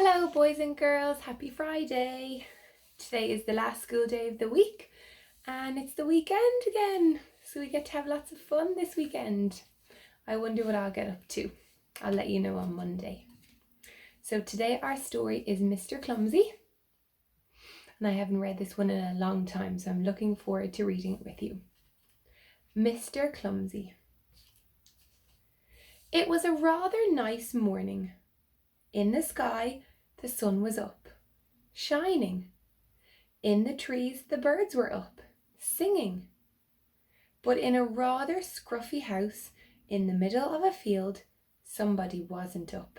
Hello boys and girls, happy Friday. Today is the last school day of the week and it's the weekend again, so we get to have lots of fun this weekend. I wonder what I'll get up to. I'll let you know on Monday. So today our story is Mr. Clumsy, and I haven't read this one in a long time, so I'm looking forward to reading it with you. Mr. Clumsy. It was a rather nice morning. In the sky, the sun was up, shining. In the trees, the birds were up, singing. But in a rather scruffy house in the middle of a field, somebody wasn't up.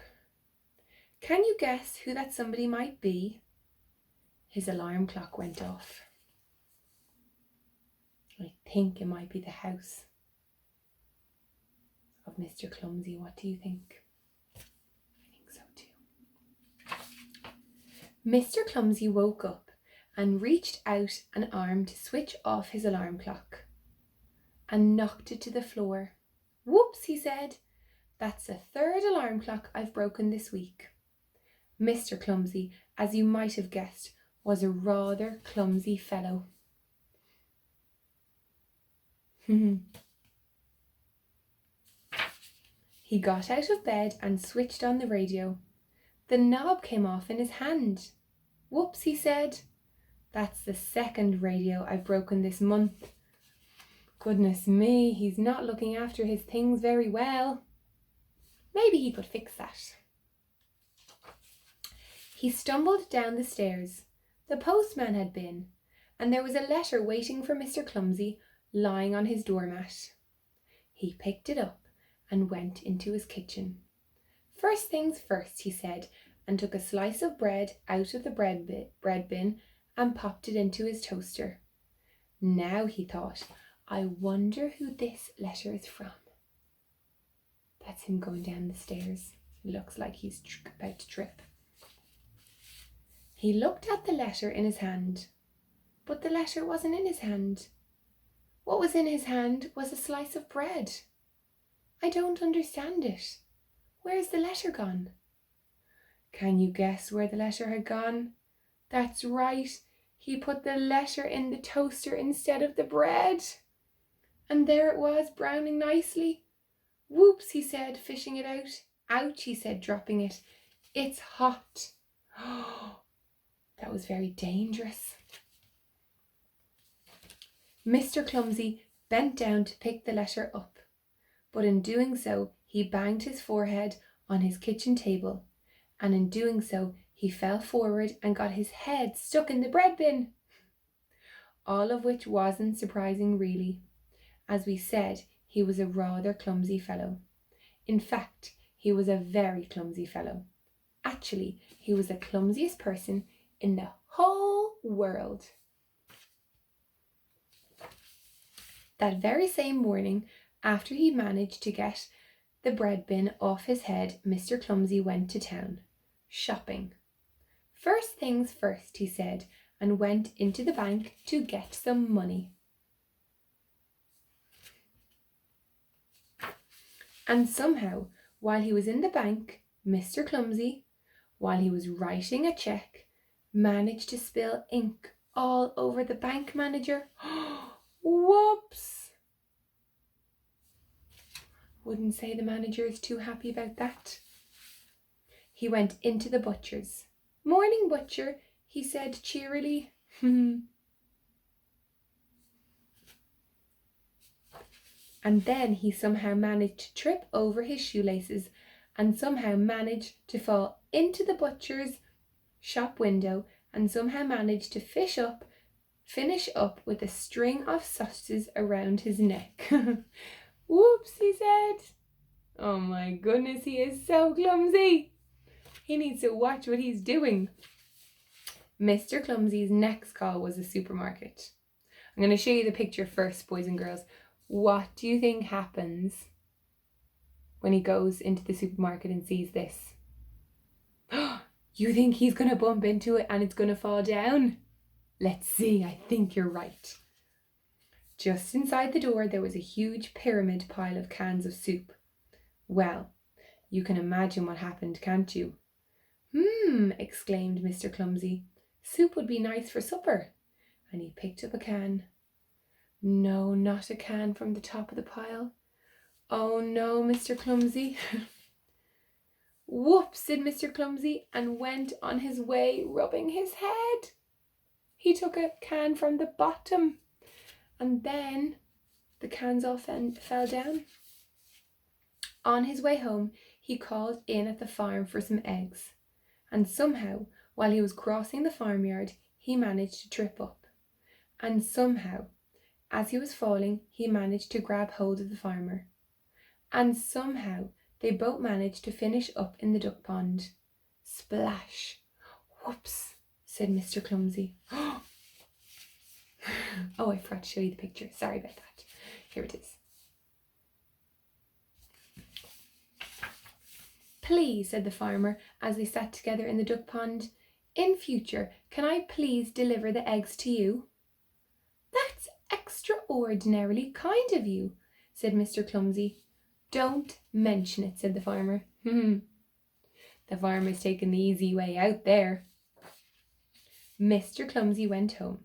Can you guess who that somebody might be? His alarm clock went off. I think it might be the house of Mr. Clumsy. What do you think? Mr. Clumsy woke up and reached out an arm to switch off his alarm clock and knocked it to the floor. Whoops, he said. That's the third alarm clock I've broken this week. Mr. Clumsy, as you might have guessed, was a rather clumsy fellow. He got out of bed and switched on the radio. The knob came off in his hand. Whoops, he said. That's the second radio I've broken this month. Goodness me, he's not looking after his things very well. Maybe he could fix that. He stumbled down the stairs. The postman had been, and there was a letter waiting for Mr. Clumsy lying on his doormat. He picked it up and went into his kitchen. First things first, he said, and took a slice of bread out of the bread bin and popped it into his toaster. Now, he thought, I wonder who this letter is from. That's him going down the stairs. It looks like he's about to trip. He looked at the letter in his hand, but the letter wasn't in his hand. What was in his hand was a slice of bread. I don't understand it. Where's the letter gone? Can you guess where the letter had gone? That's right, he put the letter in the toaster instead of the bread. And there it was, browning nicely. Whoops, he said, fishing it out. Ouch, he said, dropping it. It's hot. That was very dangerous. Mr. Clumsy bent down to pick the letter up, but in doing so, he banged his forehead on his kitchen table, and in doing so, he fell forward and got his head stuck in the bread bin. All of which wasn't surprising, really. As we said, he was a rather clumsy fellow. In fact, he was a very clumsy fellow. Actually, he was the clumsiest person in the whole world. That very same morning, after he managed to get the bread bin off his head, Mr. Clumsy went to town, shopping. First things first, he said, and went into the bank to get some money. And somehow, while he was in the bank, Mr. Clumsy, while he was writing a cheque, managed to spill ink all over the bank manager. Whoops! Wouldn't say the manager is too happy about that. He went into the butcher's. Morning, butcher, he said cheerily. And then he somehow managed to trip over his shoelaces and somehow managed to fall into the butcher's shop window and somehow managed to finish up with a string of sausages around his neck. Whoops, he said. Oh my goodness, he is so clumsy. He needs to watch what he's doing. Mr. Clumsy's next call was a supermarket. I'm going to show you the picture first, boys and girls. What do you think happens when he goes into the supermarket and sees this? You think he's going to bump into it and it's going to fall down? Let's see, I think you're right. Just inside the door, there was a huge pyramid pile of cans of soup. Well, you can imagine what happened, can't you? Exclaimed Mr. Clumsy. Soup would be nice for supper. And he picked up a can. No, not a can from the top of the pile. Oh no, Mr. Clumsy. Whoops, said Mr. Clumsy, and went on his way rubbing his head. He took a can from the bottom, and then the cans all fell down. On his way home, he called in at the farm for some eggs, and somehow, while he was crossing the farmyard, he managed to trip up. And somehow, as he was falling, he managed to grab hold of the farmer. And somehow, they both managed to finish up in the duck pond. Splash! Whoops! Said Mr. Clumsy. Oh, I forgot to show you the picture. Sorry about that. Here it is. Please, said the farmer, as they sat together in the duck pond, in future, can I please deliver the eggs to you? That's extraordinarily kind of you, said Mr. Clumsy. Don't mention it, said the farmer. The farmer's taking the easy way out there. Mr. Clumsy went home.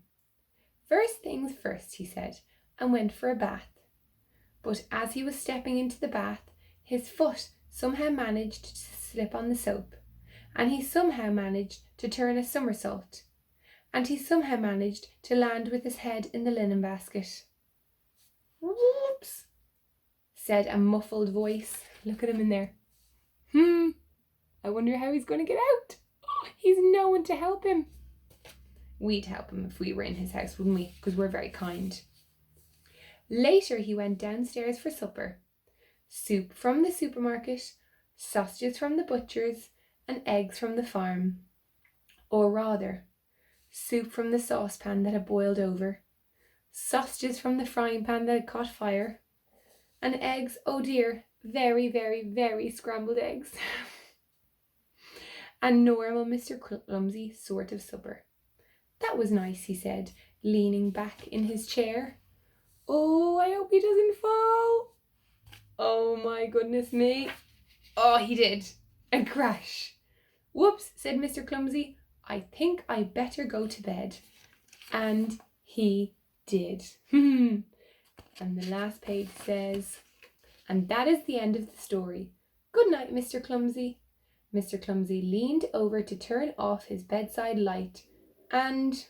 First things first, he said, and went for a bath. But as he was stepping into the bath, his foot somehow managed to slip on the soap, and he somehow managed to turn a somersault, and he somehow managed to land with his head in the linen basket. Whoops, said a muffled voice. Look at him in there. I wonder how he's going to get out. He's no one to help him. We'd help him if we were in his house, wouldn't we? Because we're very kind. Later he went downstairs for supper. Soup from the supermarket, sausages from the butcher's, and eggs from the farm. Or rather, soup from the saucepan that had boiled over, sausages from the frying pan that had caught fire, and eggs, oh dear, very, very, very scrambled eggs. A normal Mr. Clumsy sort of supper. That was nice, he said, leaning back in his chair. Oh, I hope he doesn't fall. Oh my goodness me. Oh, he did. A crash. Whoops, said Mr. Clumsy. I think I better go to bed. And he did. And the last page says, and that is the end of the story. Good night, Mr. Clumsy. Mr. Clumsy leaned over to turn off his bedside light and,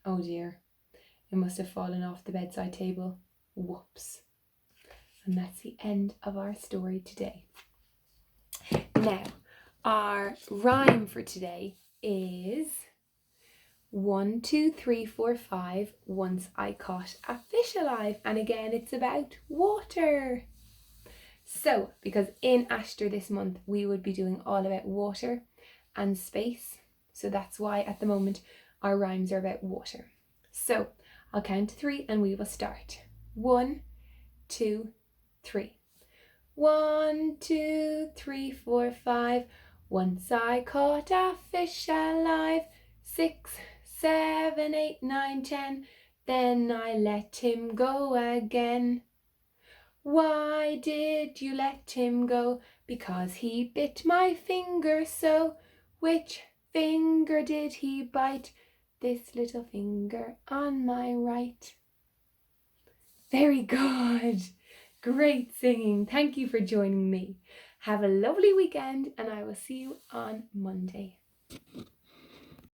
oh dear, it must have fallen off the bedside table. Whoops. And that's the end of our story today. Now, our rhyme for today is 1, 2, 3, 4, 5. Once I caught a fish alive. And again, it's about water. So, because in Ashtar this month, we would be doing all about water and space. So that's why at the moment our rhymes are about water. So I'll count to 3 and we will start. 1, 2, 3. 1, 2, 3, 4, 5. Once I caught a fish alive. 6, 7, 8, 9, 10. Then I let him go again. Why did you let him go? Because he bit my finger so. Which finger did he bite? This little finger on my right. Very good. Great singing. Thank you for joining me. Have a lovely weekend and I will see you on Monday.